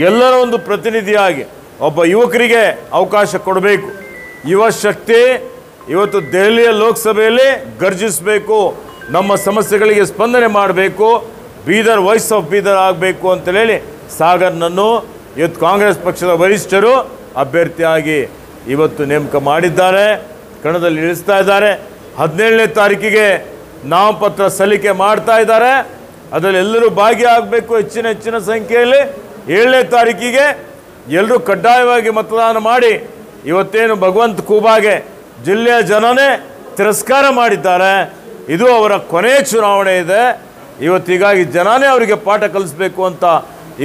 ಎಲ್ಲರ ಒಂದು ಪ್ರತಿನಿಧಿಯಾಗಿ ಒಬ್ಬ ಯುವಕರಿಗೆ ಅವಕಾಶ ಕೊಡಬೇಕು. ಯುವ ಶಕ್ತಿ ಇವತ್ತು ದೆಹಲಿಯ ಲೋಕಸಭೆಯಲ್ಲಿ ಗರ್ಜಿಸಬೇಕು, ನಮ್ಮ ಸಮಸ್ಯೆಗಳಿಗೆ ಸ್ಪಂದನೆ ಮಾಡಬೇಕು, ಬೀದರ್ ವಾಯ್ಸ್ ಆಫ್ ಬೀದರ್ ಆಗಬೇಕು ಅಂತೇಳಿ ಸಾಗರ್ನನ್ನು ಇವತ್ತು ಕಾಂಗ್ರೆಸ್ ಪಕ್ಷದ ವರಿಷ್ಠರು ಅಭ್ಯರ್ಥಿಯಾಗಿ ಇವತ್ತು ನೇಮಕ ಮಾಡಿದ್ದಾರೆ, ಕಣದಲ್ಲಿ ಇಳಿಸ್ತಾ ಇದ್ದಾರೆ. 17ನೇ ತಾರೀಕಿಗೆ ನಾಮಪತ್ರ ಸಲ್ಲಿಕೆ ಮಾಡ್ತಾ ಇದ್ದಾರೆ. ಅದರಲ್ಲಿ ಎಲ್ಲರೂ ಭಾಗಿಯಾಗಬೇಕು ಹೆಚ್ಚಿನ ಸಂಖ್ಯೆಯಲ್ಲಿ. 7ನೇ ತಾರೀಕಿಗೆ ಎಲ್ಲರೂ ಕಡ್ಡಾಯವಾಗಿ ಮತದಾನ ಮಾಡಿ. ಇವತ್ತೇನು ಭಗವಂತ ಖೂಬಾಗೆ ಜಿಲ್ಲೆಯ ಜನನೇ ತಿರಸ್ಕಾರ ಮಾಡಿದ್ದಾರೆ, ಇದು ಅವರ ಕೊನೆಯ ಚುನಾವಣೆ ಇದೆ. ಹೀಗಾಗಿ ಜನನೇ ಅವರಿಗೆ ಪಾಠ ಕಲಿಸಬೇಕು ಅಂತ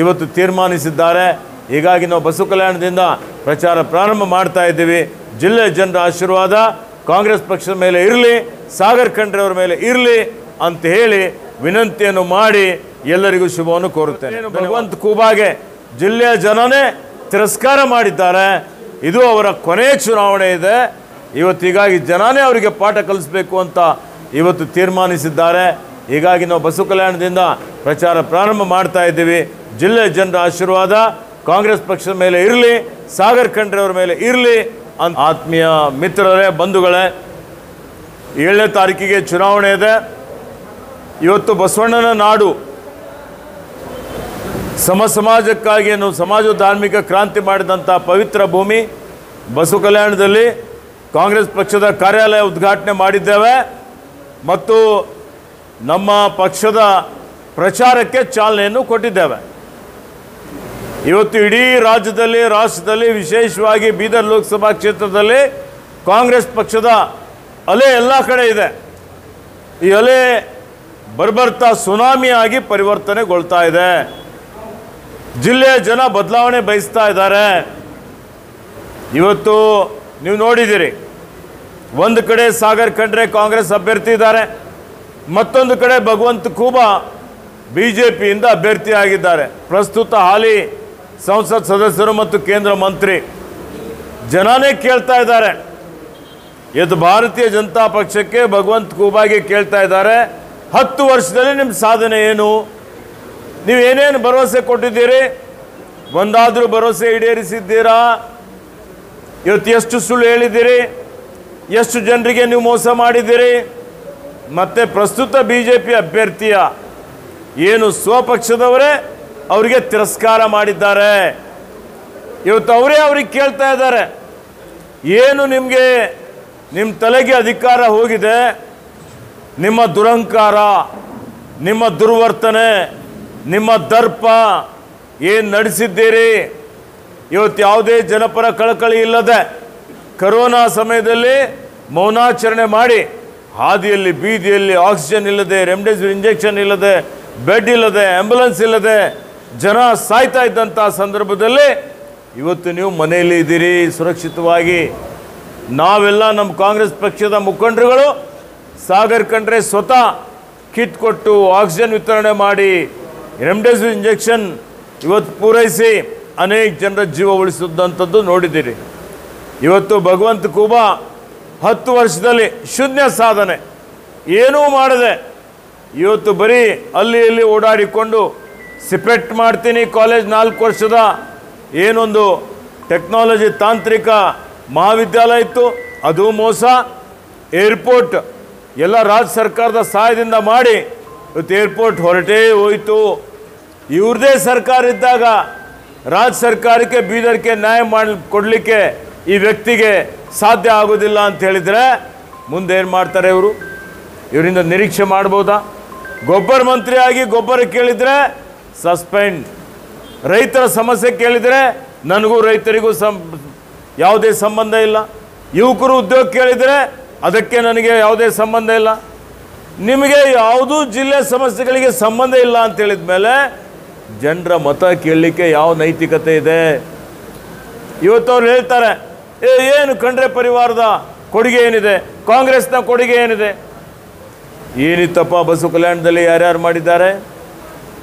ಇವತ್ತು ತೀರ್ಮಾನಿಸಿದ್ದಾರೆ. ಹೀಗಾಗಿ ನಾವು ಬಸವ ಕಲ್ಯಾಣದಿಂದ ಪ್ರಚಾರ ಪ್ರಾರಂಭ ಮಾಡ್ತಾ ಇದ್ದೀವಿ. ಜಿಲ್ಲೆಯ ಜನರ ಆಶೀರ್ವಾದ ಕಾಂಗ್ರೆಸ್ ಪಕ್ಷದ ಮೇಲೆ ಇರಲಿ, ಸಾಗರ್ ಖಂಡ್ರೆ ಅವರ ಮೇಲೆ ಇರಲಿ ಅಂತ ಹೇಳಿ ವಿನಂತಿಯನ್ನು ಮಾಡಿ ಎಲ್ಲರಿಗೂ ಶುಭವನ್ನು ಕೋರುತ್ತೇನೆ. ಭಗವಂತ ಖೂಬಾಗೆ ಜಿಲ್ಲೆಯ ಜನನೇ ತಿರಸ್ಕಾರ ಮಾಡಿದ್ದಾರೆ, ಇದು ಅವರ ಕೊನೆಯ ಚುನಾವಣೆ ಇದೆ. ಹೀಗಾಗಿ ಜನನೇ ಅವರಿಗೆ ಪಾಠ ಕಲಿಸಬೇಕು ಅಂತ ಇವತ್ತು ತೀರ್ಮಾನಿಸಿದ್ದಾರೆ. ಹೀಗಾಗಿ ನಾವು ಬಸವ ಕಲ್ಯಾಣದಿಂದ ಪ್ರಚಾರ ಪ್ರಾರಂಭ ಮಾಡ್ತಾ ಇದ್ದೀವಿ. ಜಿಲ್ಲೆಯ ಜನರ ಆಶೀರ್ವಾದ ಕಾಂಗ್ರೆಸ್ ಪಕ್ಷದ ಮೇಲೆ ಇರಲಿ, ಸಾಗರ್ ಖಂಡ್ರೆ ಅವರ ಮೇಲೆ ಇರಲಿ ಅಂತ. ಆತ್ಮೀಯ ಮಿತ್ರರೇ, ಬಂಧುಗಳೇ, 7ನೇ ತಾರೀಕಿಗೆ ಚುನಾವಣೆ ಇದೆ. ಇವತ್ತು ಬಸವಣ್ಣನ ನಾಡು, ಸಮಾಜಕ್ಕಾಗಿ ಸಮಾಜ ಧಾರ್ಮಿಕ ಕ್ರಾಂತಿ ಮಾಡಿದಂಥ ಪವಿತ್ರ ಭೂಮಿ ಬಸವ ಕಲ್ಯಾಣದಲ್ಲಿ ಕಾಂಗ್ರೆಸ್ ಪಕ್ಷದ ಕಾರ್ಯಾಲಯ ಉದ್ಘಾಟನೆ ಮಾಡಿದ್ದೇವೆ ಮತ್ತು ನಮ್ಮ ಪಕ್ಷದ ಪ್ರಚಾರಕ್ಕೆ ಚಾಲನೆಯನ್ನು ಕೊಟ್ಟಿದ್ದೇವೆ. ಇವತ್ತು ಇಡೀ ರಾಷ್ಟ್ರದಲ್ಲಿ ವಿಶೇಷವಾಗಿ ಬೀದರ್ ಲೋಕಸಭಾ ಕ್ಷೇತ್ರದಲ್ಲಿ ಕಾಂಗ್ರೆಸ್ ಪಕ್ಷದ ಅಲೆ ಎಲ್ಲ ಕಡೆ ಇದೆ. ಈ ಅಲೆ ಬರ್ಬರ್ತಾ ಸುನಾಮಿಯಾಗಿ ಪರಿವರ್ತನೆಗೊಳ್ತಾ ಇದೆ. ಜಿಲ್ಲೆಯ ಜನ ಬದಲಾವಣೆ ಬಯಸ್ತಾ ಇದ್ದಾರೆ. ಇವತ್ತು ನೀವು ನೋಡಿದ್ದೀರಿ, ಒಂದು ಕಡೆ ಸಾಗರ್ ಖಂಡ್ರೆ ಕಾಂಗ್ರೆಸ್ ಅಭ್ಯರ್ಥಿ ಇದ್ದಾರೆ, ಮತ್ತೊಂದು ಕಡೆ ಭಗವಂತ ಖೂಬಾ ಬಿಜೆಪಿಯಿಂದ ಅಭ್ಯರ್ಥಿಯಾಗಿದ್ದಾರೆ. ಪ್ರಸ್ತುತ ಹಾಲಿ ಸಂಸತ್ ಸದಸ್ಯರು ಮತ್ತು ಕೇಂದ್ರ ಮಂತ್ರಿ ಜನನೇ ಕೇಳ್ತಾ ಇದ್ದಾರೆ. ಇವತ್ತು ಭಾರತೀಯ ಜನತಾ ಪಕ್ಷಕ್ಕೆ ಭಗವಂತ ಖೂಬಾಗೆ ಕೇಳ್ತಾ ಇದ್ದಾರೆ, 10 ವರ್ಷದಲ್ಲಿ ನಿಮ್ಮ ಸಾಧನೆ ಏನು? ನೀವು ಏನೇನು ಭರವಸೆ ಕೊಟ್ಟಿದ್ದೀರಿ? ಒಂದಾದರೂ ಭರವಸೆ ಈಡೇರಿಸಿದ್ದೀರಾ? ಇವತ್ತು ಎಷ್ಟು ಸುಳ್ಳು ಹೇಳಿದ್ದೀರಿ? ಎಷ್ಟು ಜನರಿಗೆ ನೀವು ಮೋಸ ಮಾಡಿದ್ದೀರಿ? ಮತ್ತು ಪ್ರಸ್ತುತ ಬಿಜೆಪಿ ಅಭ್ಯರ್ಥಿಯ ಏನು ಸ್ವಪಕ್ಷದವರೇ ಅವರಿಗೆ ತಿರಸ್ಕಾರ ಮಾಡಿದ್ದಾರೆ. ಇವತ್ತು ಅವ್ರಿಗೆ ಕೇಳ್ತಾ ಇದ್ದಾರೆ, ಏನು ನಿಮ್ಮ ತಲೆಗೆ ಅಧಿಕಾರ ಹೋಗಿದೆ? ನಿಮ್ಮ ದುರಹಂಕಾರ, ನಿಮ್ಮ ದುರ್ವರ್ತನೆ, ನಿಮ್ಮ ದರ್ಪ ಏನು ನಡೆಸಿದ್ದೀರಿ? ಇವತ್ತು ಯಾವುದೇ ಜನಪರ ಕಳಕಳಿ ಇಲ್ಲದೆ ಕರೋನಾ ಸಮಯದಲ್ಲಿ ಮೌನಾಚರಣೆ ಮಾಡಿ ಹಾದಿಯಲ್ಲಿ ಬೀದಿಯಲ್ಲಿ ಆಕ್ಸಿಜನ್ ಇಲ್ಲದೆ, ರೆಮ್ಡೆಸಿವಿರ್ ಇಂಜೆಕ್ಷನ್ ಇಲ್ಲದೆ, ಬೆಡ್ ಇಲ್ಲದೆ, ಆಂಬ್ಯುಲೆನ್ಸ್ ಇಲ್ಲದೆ ಜನ ಸಾಯ್ತಾ ಇದ್ದಂಥ ಸಂದರ್ಭದಲ್ಲಿ ಇವತ್ತು ನೀವು ಮನೆಯಲ್ಲಿ ಇದ್ದೀರಿ ಸುರಕ್ಷಿತವಾಗಿ. ನಾವೆಲ್ಲ ನಮ್ಮ ಕಾಂಗ್ರೆಸ್ ಪಕ್ಷದ ಮುಖಂಡರುಗಳು ಸಾಗರ್ ಖಂಡ್ರೆ ಸ್ವತಃ ಕಿಟ್ ಕೊಟ್ಟು ಆಕ್ಸಿಜನ್ ವಿತರಣೆ ಮಾಡಿ ರೆಮ್ಡೆಸಿವಿರ್ ಇಂಜೆಕ್ಷನ್ ಇವತ್ತು ಪೂರೈಸಿ ಅನೇಕ ಜನರ ಜೀವ ಉಳಿಸಿದಂಥದ್ದು ನೋಡಿದ್ದೀರಿ. ಇವತ್ತು ಭಗವಂತ ಖೂಬಾ 10 ವರ್ಷದಲ್ಲಿ ಶೂನ್ಯ ಸಾಧನೆ ಏನೂ ಮಾಡದೆ ಇವತ್ತು ಬರೀ ಅಲ್ಲಿ ಓಡಾಡಿಕೊಂಡು ಸಿಪೆಟ್ ಮಾಡ್ತೀನಿ ಕಾಲೇಜ್ 4 ವರ್ಷದ ಏನೊಂದು ಟೆಕ್ನಾಲಜಿ ತಾಂತ್ರಿಕ ಮಹಾವಿದ್ಯಾಲಯ ಇತ್ತು, ಅದು ಮೋಸ. ಏರ್ಪೋರ್ಟ್ ಎಲ್ಲ ರಾಜ್ಯ ಸರ್ಕಾರದ ಸಹಾಯದಿಂದ ಮಾಡಿ ಇವತ್ತು ಏರ್ಪೋರ್ಟ್ ಹೊರಟೇ ಹೋಯಿತು. ಇವ್ರದೇ ಸರ್ಕಾರ ಇದ್ದಾಗ ರಾಜ್ಯ ಸರ್ಕಾರಕ್ಕೆ ಬೀದರ್ಗೆ ನ್ಯಾಯ ಕೊಡಲಿಕ್ಕೆ ಈ ವ್ಯಕ್ತಿಗೆ ಸಾಧ್ಯ ಆಗೋದಿಲ್ಲ ಅಂತ ಹೇಳಿದರೆ ಮುಂದೆ ಏನು ಮಾಡ್ತಾರೆ ಇವರು? ಇವರಿಂದ ನಿರೀಕ್ಷೆ ಮಾಡ್ಬೋದಾ? ಗೊಬ್ಬರ ಮಂತ್ರಿಯಾಗಿ ಗೊಬ್ಬರ ಕೇಳಿದರೆ ಸಸ್ಪೆಂಡ್, ರೈತರ ಸಮಸ್ಯೆ ಕೇಳಿದರೆ ನನಗೂ ರೈತರಿಗೂ ಯಾವುದೇ ಸಂಬಂಧ ಇಲ್ಲ, ಯುವಕರು ಉದ್ಯೋಗ ಕೇಳಿದರೆ ಅದಕ್ಕೆ ನನಗೆ ಯಾವುದೇ ಸಂಬಂಧ ಇಲ್ಲ, ನಿಮಗೆ ಯಾವುದೂ ಜಿಲ್ಲೆ ಸಮಸ್ಯೆಗಳಿಗೆ ಸಂಬಂಧ ಇಲ್ಲ ಅಂತ ಹೇಳಿದ ಮೇಲೆ ಜನರ ಮತ ಕೇಳಲಿಕ್ಕೆ ಯಾವ ನೈತಿಕತೆ ಇದೆ? ಇವತ್ತು ಅವ್ರು ಹೇಳ್ತಾರೆ, ಏನು ಖಂಡ್ರೆ ಪರಿವಾರದ ಕೊಡುಗೆ ಏನಿದೆ, ಕಾಂಗ್ರೆಸ್ನ ಕೊಡುಗೆ ಏನಿದೆ? ಏನಿತ್ತಪ್ಪ ಬಸವ ಕಲ್ಯಾಣದಲ್ಲಿ ಯಾರ್ಯಾರು ಮಾಡಿದ್ದಾರೆ?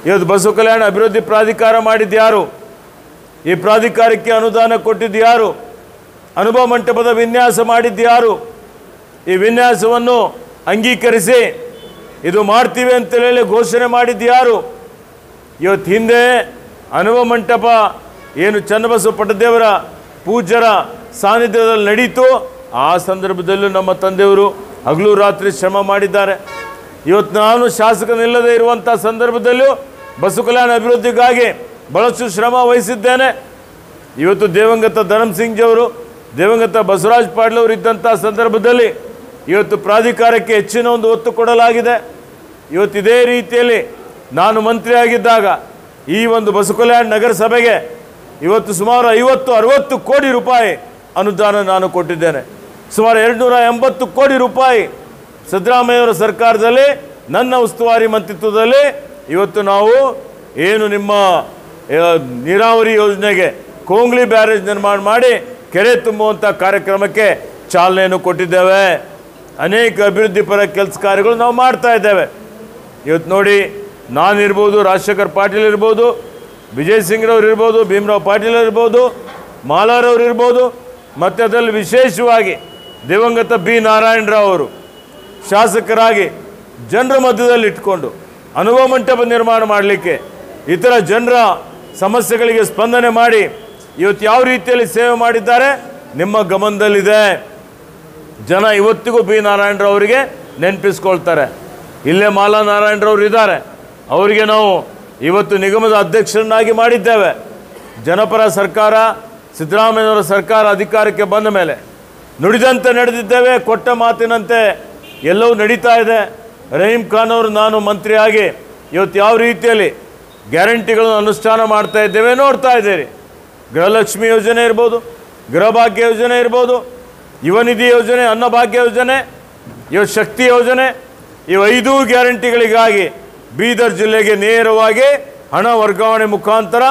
ಇವತ್ತು ಬಸವ ಕಲ್ಯಾಣ ಅಭಿವೃದ್ಧಿ ಪ್ರಾಧಿಕಾರ ಮಾಡಿದ್ಯಾರು? ಈ ಪ್ರಾಧಿಕಾರಕ್ಕೆ ಅನುದಾನ ಕೊಟ್ಟಿದ್ಯಾರು? ಅನುಭವ ಮಂಟಪದ ವಿನ್ಯಾಸ ಮಾಡಿದ್ಯಾರು? ಈ ವಿನ್ಯಾಸವನ್ನು ಅಂಗೀಕರಿಸಿ ಇದು ಮಾಡ್ತೀವಿ ಅಂತೇಳಿ ಘೋಷಣೆ ಮಾಡಿದ್ಯಾರು? ಇವತ್ತು ಹಿಂದೆ ಅನುಭವ ಮಂಟಪ ಏನು ಚನ್ನಬಸವ ಪಟ್ಟದೇವರ ಪೂಜ್ಯರ ಸಾನ್ನಿಧ್ಯದಲ್ಲಿ ನಡೀತು. ಆ ಸಂದರ್ಭದಲ್ಲೂ ನಮ್ಮ ತಂದೆಯವರು ಹಗಲು ರಾತ್ರಿ ಶ್ರಮ ಮಾಡಿದ್ದಾರೆ. ಇವತ್ತು ನಾನು ಶಾಸಕನಿಲ್ಲದೆ ಇರುವಂಥ ಸಂದರ್ಭದಲ್ಲೂ ಬಸವ ಕಲ್ಯಾಣ ಅಭಿವೃದ್ಧಿಗಾಗಿ ಬಹಳಷ್ಟು ಶ್ರಮ ವಹಿಸಿದ್ದೇನೆ. ಇವತ್ತು ದಿವಂಗತ ಧರ್ಮಸಿಂಗ್ ಅವರು, ದಿವಂಗತ ಬಸವರಾಜ ಪಾಟೀಲ್ ಅವರು ಇದ್ದಂಥ ಸಂದರ್ಭದಲ್ಲಿ ಇವತ್ತು ಪ್ರಾಧಿಕಾರಕ್ಕೆ ಹೆಚ್ಚಿನ ಒಂದು ಒತ್ತು ಕೊಡಲಾಗಿದೆ. ಇವತ್ತು ಇದೇ ರೀತಿಯಲ್ಲಿ ನಾನು ಮಂತ್ರಿಯಾಗಿದ್ದಾಗ ಈ ಒಂದು ಬಸವ ಕಲ್ಯಾಣ ನಗರಸಭೆಗೆ ಇವತ್ತು ಸುಮಾರು 50-60 ಕೋಟಿ ರೂಪಾಯಿ ಅನುದಾನ ನಾನು ಕೊಟ್ಟಿದ್ದೇನೆ. ಸುಮಾರು 280 ಕೋಟಿ ರೂಪಾಯಿ ಸಿದ್ದರಾಮಯ್ಯವರ ಸರ್ಕಾರದಲ್ಲಿ ನನ್ನ ಉಸ್ತುವಾರಿ ಮಂತ್ರಿತ್ವದಲ್ಲಿ ಇವತ್ತು ನಾವು ಏನು ನಿಮ್ಮ ನೀರಾವರಿ ಯೋಜನೆಗೆ ಕೋಂಗ್ಲಿ ಬ್ಯಾರೇಜ್ ನಿರ್ಮಾಣ ಮಾಡಿ ಕೆರೆ ತುಂಬುವಂಥ ಕಾರ್ಯಕ್ರಮಕ್ಕೆ ಚಾಲನೆಯನ್ನು ಕೊಟ್ಟಿದ್ದೇವೆ. ಅನೇಕ ಅಭಿವೃದ್ಧಿ ಪರ ಕೆಲಸ ಕಾರ್ಯಗಳು ನಾವು ಮಾಡ್ತಾ ಇದ್ದೇವೆ. ಇವತ್ತು ನೋಡಿ, ನಾನಿರ್ಬೋದು, ರಾಜಶೇಖರ್ ಪಾಟೀಲ್ ಇರ್ಬೋದು, ವಿಜಯ್ ಸಿಂಗ್ರವ್ರು ಇರ್ಬೋದು, ಭೀಮರಾವ್ ಪಾಟೀಲ್ ಇರ್ಬೋದು, ಮಾಲಾರವ್ರು ಇರ್ಬೋದು, ಮತ್ತು ಅದರಲ್ಲಿ ವಿಶೇಷವಾಗಿ ದಿವಂಗತ ಬಿ ನಾರಾಯಣರಾವ್ ಅವರು ಶಾಸಕರಾಗಿ ಜನರ ಮಧ್ಯದಲ್ಲಿ ಇಟ್ಕೊಂಡು ಅನುಭವ ಮಂಟಪ ನಿರ್ಮಾಣ ಮಾಡಲಿಕ್ಕೆ, ಇತರ ಜನರ ಸಮಸ್ಯೆಗಳಿಗೆ ಸ್ಪಂದನೆ ಮಾಡಿ ಇವತ್ತು ಯಾವ ರೀತಿಯಲ್ಲಿ ಸೇವೆ ಮಾಡಿದ್ದಾರೆ ನಿಮ್ಮ ಗಮನದಲ್ಲಿದೆ. ಜನ ಇವತ್ತಿಗೂ ಬಿ ನಾರಾಯಣರಾವ್ ಅವರಿಗೆ ನೆನಪಿಸ್ಕೊಳ್ತಾರೆ. ಇಲ್ಲೇ ಮಾಲಾ ನಾರಾಯಣರವರು ಇದ್ದಾರೆ, ಅವರಿಗೆ ನಾವು ಇವತ್ತು ನಿಗಮದ ಅಧ್ಯಕ್ಷರನ್ನಾಗಿ ಮಾಡಿದ್ದೇವೆ. ಜನಪರ ಸರ್ಕಾರ, ಸಿದ್ದರಾಮಯ್ಯವರ ಸರ್ಕಾರ ಅಧಿಕಾರಕ್ಕೆ ಬಂದ ಮೇಲೆ ನುಡಿದಂತೆ ನಡೆದಿದ್ದೇವೆ. ಕೊಟ್ಟ ಮಾತಿನಂತೆ ಎಲ್ಲವೂ ನಡೀತಾ ಇದೆ. ರಹೀಮ್ ಖಾನ್ ಅವರು ನಾನು ಮಂತ್ರಿಯಾಗಿ ಇವತ್ತು ಯಾವ ರೀತಿಯಲ್ಲಿ ಗ್ಯಾರಂಟಿಗಳನ್ನು ಅನುಷ್ಠಾನ ಮಾಡ್ತಾ ಇದ್ದೇವೆ ನೋಡ್ತಾ ಇದ್ದೀರಿ. ಗೃಹಲಕ್ಷ್ಮಿ ಯೋಜನೆ ಇರ್ಬೋದು, ಗೃಹಭಾಗ್ಯ ಯೋಜನೆ ಇರ್ಬೋದು, ಯುವ ನಿಧಿ ಯೋಜನೆ, ಅನ್ನಭಾಗ್ಯ ಯೋಜನೆ, ಇವತ್ತು ಶಕ್ತಿ ಯೋಜನೆ, ಇವು 5 ಗ್ಯಾರಂಟಿಗಳಿಗಾಗಿ ಬೀದರ್ ಜಿಲ್ಲೆಗೆ ನೇರವಾಗಿ ಹಣ ವರ್ಗಾವಣೆ ಮುಖಾಂತರ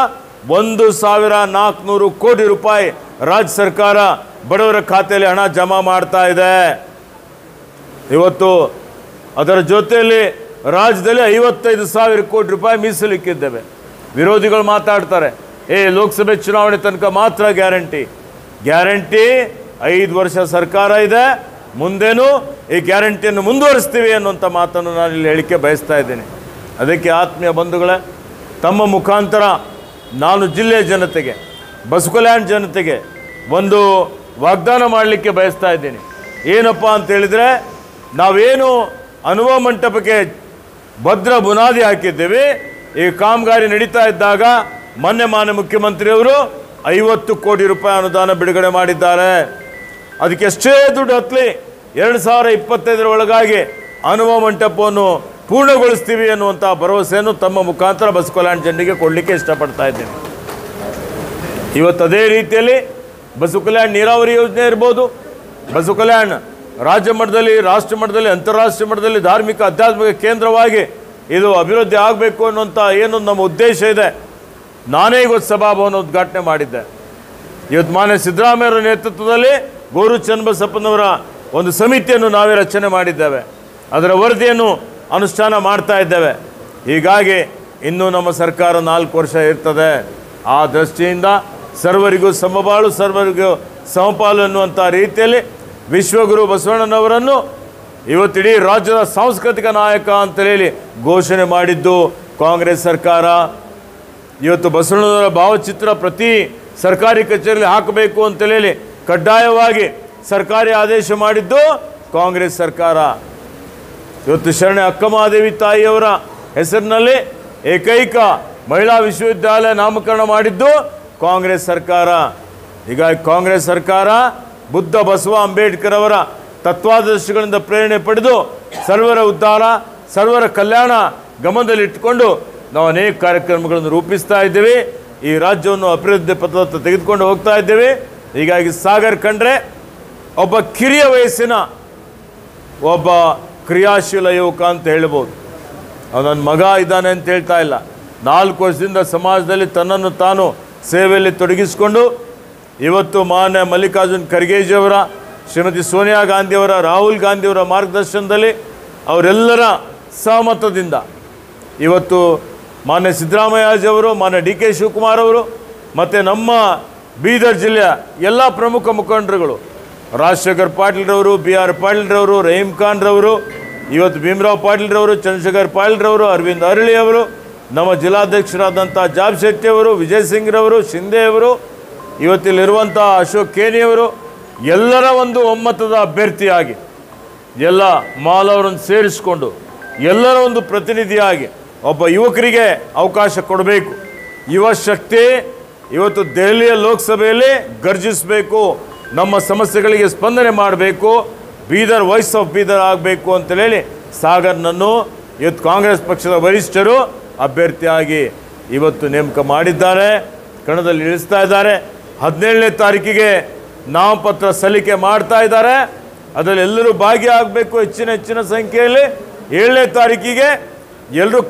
1400 ಕೋಟಿ ರೂಪಾಯಿ ರಾಜ್ಯ ಸರ್ಕಾರ ಬಡವರ ಖಾತೆಯಲ್ಲಿ ಹಣ ಜಮಾ ಮಾಡ್ತಾ ಇದೆ. ಇವತ್ತು ಅದರ ಜೊತೆಯಲ್ಲಿ ರಾಜ್ಯದಲ್ಲಿ 55,000 ಕೋಟಿ ರೂಪಾಯಿ ಮೀಸಲಿಕ್ಕಿದ್ದೇವೆ. ವಿರೋಧಿಗಳು ಮಾತಾಡ್ತಾರೆ, ಲೋಕಸಭೆ ಚುನಾವಣೆ ತನಕ ಮಾತ್ರ ಗ್ಯಾರಂಟಿ. 5 ವರ್ಷ ಸರ್ಕಾರ ಇದೆ, ಮುಂದೇನು ಈ ಗ್ಯಾರಂಟಿಯನ್ನು ಮುಂದುವರಿಸ್ತೀವಿ ಅನ್ನುವಂಥ ಮಾತನ್ನು ನಾನು ಇಲ್ಲಿ ಹೇಳಿಕೆ ಬಯಸ್ತಾ ಇದ್ದೀನಿ. ಅದಕ್ಕೆ ಆತ್ಮೀಯ ಬಂಧುಗಳೇ, ತಮ್ಮ ಮುಖಾಂತರ ನಾನು ಜಿಲ್ಲೆಯ ಜನತೆಗೆ, ಬಸವ ಕಲ್ಯಾಣ ಜನತೆಗೆ ಒಂದು ವಾಗ್ದಾನ ಮಾಡಲಿಕ್ಕೆ ಬಯಸ್ತಾ ಇದ್ದೀನಿ. ಏನಪ್ಪ ಅಂತ ಹೇಳಿದರೆ, ನಾವೇನು ಅನುಭವ ಮಂಟಪಕ್ಕೆ ಭದ್ರ ಬುನಾದಿ ಹಾಕಿದ್ದೀವಿ, ಈ ಕಾಮಗಾರಿ ನಡೀತಾ ಇದ್ದಾಗ ಮಾನ್ಯ ಮುಖ್ಯಮಂತ್ರಿಯವರು 50 ಕೋಟಿ ರೂಪಾಯಿ ಅನುದಾನ ಬಿಡುಗಡೆ ಮಾಡಿದ್ದಾರೆ. ಅದಕ್ಕೆ ಎಷ್ಟೇ ದುಡ್ಡು ಹತ್ತಲಿ 2025 ಒಳಗಾಗಿ ಅನುಭವ ಮಂಟಪವನ್ನು ಪೂರ್ಣಗೊಳಿಸ್ತೀವಿ ಅನ್ನುವಂಥ ಭರವಸೆಯನ್ನು ತಮ್ಮ ಮುಖಾಂತರ ಬಸವ ಕಲ್ಯಾಣ ಜನರಿಗೆ ಕೊಡಲಿಕ್ಕೆ ಇಷ್ಟಪಡ್ತಾ ಇದ್ದೀನಿ. ಇವತ್ತು ಅದೇ ರೀತಿಯಲ್ಲಿ ಬಸವ ಕಲ್ಯಾಣ ನೀರಾವರಿ ಯೋಜನೆ ಇರ್ಬೋದು, ಬಸವ ಕಲ್ಯಾಣ ರಾಜ್ಯ ಮಟ್ಟದಲ್ಲಿ, ರಾಷ್ಟ್ರ ಮಟ್ಟದಲ್ಲಿ, ಅಂತಾರಾಷ್ಟ್ರೀಯ ಮಟ್ಟದಲ್ಲಿ ಧಾರ್ಮಿಕ ಆಧ್ಯಾತ್ಮಿಕ ಕೇಂದ್ರವಾಗಿ ಇದು ಅಭಿವೃದ್ಧಿ ಆಗಬೇಕು ಅನ್ನುವಂಥ ಏನು ನಮ್ಮ ಉದ್ದೇಶ ಇದೆ. ನಾನೇ ಇವತ್ತು ಸಭಾಭವನ ಉದ್ಘಾಟನೆ ಮಾಡಿದ್ದೆ. ಇವತ್ತು ಮಾನ್ಯ ಸಿದ್ದರಾಮಯ್ಯವರ ನೇತೃತ್ವದಲ್ಲಿ ಗೋರು ಚನ್ನಬಸಪ್ಪನವರ ಒಂದು ಸಮಿತಿಯನ್ನು ನಾವೇ ರಚನೆ ಮಾಡಿದ್ದೇವೆ. ಅದರ ವರದಿಯನ್ನು ಅನುಷ್ಠಾನ ಮಾಡ್ತಾ ಇದ್ದೇವೆ. ಹೀಗಾಗಿ ಇನ್ನೂ ನಮ್ಮ ಸರ್ಕಾರ 4 ವರ್ಷ ಇರ್ತದೆ. ಆ ದೃಷ್ಟಿಯಿಂದ ಸರ್ವರಿಗೂ ಸಮಬಾಳು, ಸರ್ವರಿಗೂ ಸಮಪಾಲು ಅನ್ನುವಂಥ ರೀತಿಯಲ್ಲಿ ವಿಶ್ವಗುರು ಬಸವಣ್ಣನವರನ್ನು ಇವತ್ತಿಡೀ ರಾಜ್ಯದ ಸಾಂಸ್ಕೃತಿಕ ನಾಯಕ ಅಂತ ಹೇಳಿ ಘೋಷಣೆ ಮಾಡಿದ್ದು ಕಾಂಗ್ರೆಸ್ ಸರ್ಕಾರ. ಇವತ್ತು ಬಸವಣ್ಣನವರ ಭಾವಚಿತ್ರ ಪ್ರತಿ ಸರ್ಕಾರಿ ಕಚೇರಿಯಲ್ಲಿ ಹಾಕಬೇಕು ಅಂತೇಳಿ ಕಡ್ಡಾಯವಾಗಿ ಸರ್ಕಾರಿ ಆದೇಶ ಮಾಡಿದ್ದು ಕಾಂಗ್ರೆಸ್ ಸರ್ಕಾರ. ಇವತ್ತು ಶರಣೆ ಅಕ್ಕಮಹಾದೇವಿ ತಾಯಿಯವರ ಹೆಸರಿನಲ್ಲಿ ಏಕೈಕ ಮಹಿಳಾ ವಿಶ್ವವಿದ್ಯಾಲಯ ನಾಮಕರಣ ಮಾಡಿದ್ದು ಕಾಂಗ್ರೆಸ್ ಸರ್ಕಾರ. ಹೀಗಾಗಿ ಕಾಂಗ್ರೆಸ್ ಸರ್ಕಾರ ಬುದ್ಧ ಬಸವ ಅಂಬೇಡ್ಕರ್ ಅವರ ತತ್ವಾದರ್ಶಗಳಿಂದ ಪ್ರೇರಣೆ ಪಡೆದು ಸರ್ವರ ಉದ್ಧಾರ, ಸರ್ವರ ಕಲ್ಯಾಣ ಗಮನದಲ್ಲಿಟ್ಟುಕೊಂಡು ನಾವು ಅನೇಕ ಕಾರ್ಯಕ್ರಮಗಳನ್ನು ರೂಪಿಸ್ತಾ ಇದ್ದೇವೆ. ಈ ರಾಜ್ಯವನ್ನು ಅಭಿವೃದ್ಧಿ ಪಥದತ್ತ ತೆಗೆದುಕೊಂಡು ಹೋಗ್ತಾ ಇದ್ದೇವೆ. ಹೀಗಾಗಿ ಸಾಗರ್ ಕಂಡ್ರೆ ಒಬ್ಬ ಕಿರಿಯ ವಯಸ್ಸಿನ ಒಬ್ಬ ಕ್ರಿಯಾಶೀಲ ಯುವಕ ಅಂತ ಹೇಳ್ಬೋದು. ನನ್ನ ಮಗ ಇದ್ದಾನೆ ಅಂತ ಹೇಳ್ತಾ ಇಲ್ಲ. 4 ವರ್ಷದಿಂದ ಸಮಾಜದಲ್ಲಿ ತನ್ನನ್ನು ತಾನು ಸೇವೆಯಲ್ಲಿ ತೊಡಗಿಸಿಕೊಂಡು ಇವತ್ತು ಮಾನ್ಯ ಮಲ್ಲಿಕಾರ್ಜುನ್ ಖರ್ಗೆಜಿಯವರ, ಶ್ರೀಮತಿ ಸೋನಿಯಾ ಗಾಂಧಿಯವರ, ರಾಹುಲ್ ಗಾಂಧಿಯವರ ಮಾರ್ಗದರ್ಶನದಲ್ಲಿ ಅವರೆಲ್ಲರ ಸಹಮತದಿಂದ ಇವತ್ತು ಮಾನ್ಯ ಸಿದ್ದರಾಮಯ್ಯಜಿಯವರು, ಮಾನ್ಯ ಡಿ ಕೆ ಶಿವಕುಮಾರ್ ಅವರು ಮತ್ತು ನಮ್ಮ ಬೀದರ್ ಜಿಲ್ಲೆಯ ಎಲ್ಲ ಪ್ರಮುಖ ಮುಖಂಡರುಗಳು, ರಾಜಶೇಖರ್ ಪಾಟೀಲ್ರವರು, ಬಿ ಆರ್ ಪಾಟೀಲ್ರವರು, ರಹೀಮ್ ಖಾನ್ರವರು, ಇವತ್ತು ಭೀಮರಾವ್ ಪಾಟೀಲ್ರವರು, ಚಂದ್ರಶೇಖರ್ ಪಾಟೀಲ್ರವರು, ಅರವಿಂದ್ ಅರಳಿ ಅವರು, ನಮ್ಮ ಜಿಲ್ಲಾಧ್ಯಕ್ಷರಾದಂಥ ಜಾಬ್ ಶೆಟ್ಟಿಯವರು, ವಿಜಯ್ ಸಿಂಗ್ರವರು, ಶಿಂದೆಯವರು, ಇವತ್ತಿಲ್ಲಿರುವಂಥ ಅಶೋಕ್ ಕೇನಿಯವರು ಎಲ್ಲರ ಒಂದು ಒಮ್ಮತದ ಅಭ್ಯರ್ಥಿಯಾಗಿ ಎಲ್ಲ ಮಾಲವರನ್ನು ಸೇರಿಸಿಕೊಂಡು ಎಲ್ಲರ ಒಂದು ಪ್ರತಿನಿಧಿಯಾಗಿ ಒಬ್ಬ ಯುವಕರಿಗೆ ಅವಕಾಶ ಕೊಡಬೇಕು. ಯುವ ಶಕ್ತಿ ಇವತ್ತು ದೆಹಲಿಯ ಲೋಕಸಭೆಯಲ್ಲಿ ಗರ್ಜಿಸಬೇಕು, ನಮ್ಮ ಸಮಸ್ಯೆಗಳಿಗೆ ಸ್ಪಂದನೆ ಮಾಡಬೇಕು, ಬೀದರ್ ವಾಯ್ಸ್ ಆಫ್ ಬೀದರ್ ಆಗಬೇಕು ಅಂತೇಳಿ ಸಾಗರ್ನನ್ನು ಇವತ್ತು ಕಾಂಗ್ರೆಸ್ ಪಕ್ಷದ ವರಿಷ್ಠರು ಅಭ್ಯರ್ಥಿಯಾಗಿ ಇವತ್ತು ನೇಮಕ ಮಾಡಿದ್ದಾರೆ, ಕಣದಲ್ಲಿ ಇಳಿಸ್ತಾ ಇದ್ದಾರೆ. 17ನೇ ತಾರೀಕಿಗೆ ನಾಮಪತ್ರ ಸಲ್ಲಿಕೆ ಮಾಡ್ತಾ ಇದ್ದಾರೆ. ಅದರಲ್ಲಿ ಎಲ್ಲರೂ ಭಾಗಿಯಾಗಬೇಕು ಹೆಚ್ಚಿನ ಸಂಖ್ಯೆಯಲ್ಲಿ. 7ನೇ ತಾರೀಕಿಗೆ ಎಲ್ಲರೂ